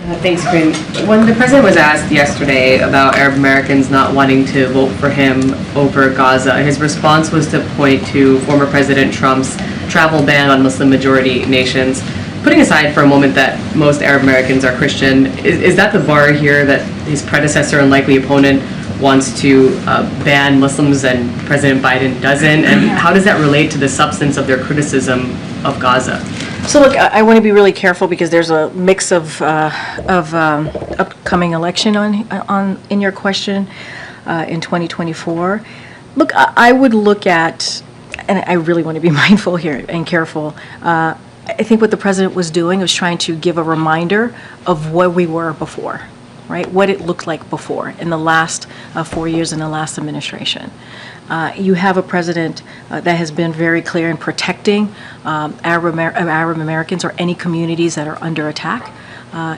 Thanks, Karine. When the president was asked yesterday about Arab Americans not wanting to vote for him over Gaza, his response was to point to former President Trump's travel ban on Muslim-majority nations. Putting aside for a moment that most Arab Americans are Christian, is that the bar here, that his predecessor and likely opponent wants to ban Muslims and President Biden doesn't? And how does that relate to the substance of their criticism of Gaza? So look, I want to be really careful because there's a mix of upcoming election in your question in 2024. Look, I would look at, and I really want to be mindful here and careful. I think what the president was doing was trying to give a reminder of where we were before, right? What it looked like before in the last 4 years in the last administration. You have a president that has been very clear in protecting Arab Americans or any communities that are under attack,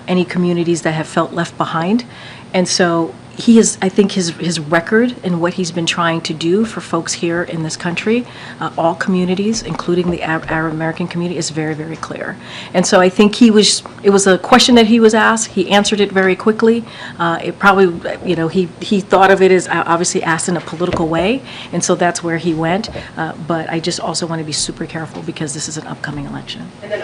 any communities that have felt left behind. And so he is, I think his record and what he's been trying to do for folks here in this country, all communities, including the Arab American community, is very, very clear. And so I think it was a question that he was asked. He answered it very quickly. It probably, he thought of it as obviously asked in a political way, and so that's where he went. But I just also want to be super careful because this is an upcoming election. And then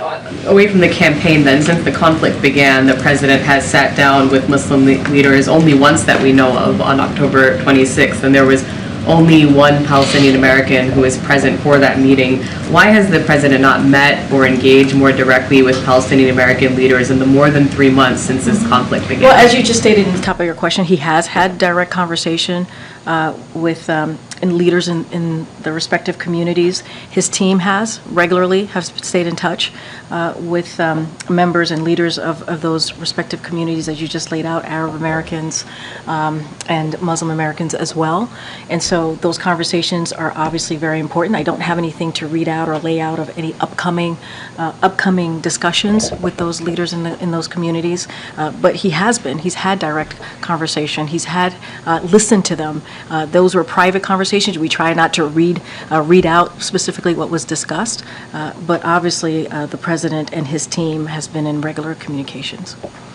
away from the campaign then, since the conflict began, the president has sat down with Muslim leaders only once that we know of, on October 26th, and there was only one Palestinian American who was present for that meeting. Why has the president not met or engaged more directly with Palestinian American leaders in the more than 3 months since this conflict began? Well, as you just stated in the top of your question, he has had direct conversation with leaders in the respective communities. His team has regularly stayed in touch with members and leaders of those respective communities that you just laid out, Arab Americans and Muslim Americans as well. And so those conversations are obviously very important. I don't have anything to read out or lay out of any upcoming discussions with those leaders in those communities. But he's had direct conversation. He's had listened to them. Those were private conversations. We try not to read out specifically what was discussed, but obviously the president and his team has been in regular communications.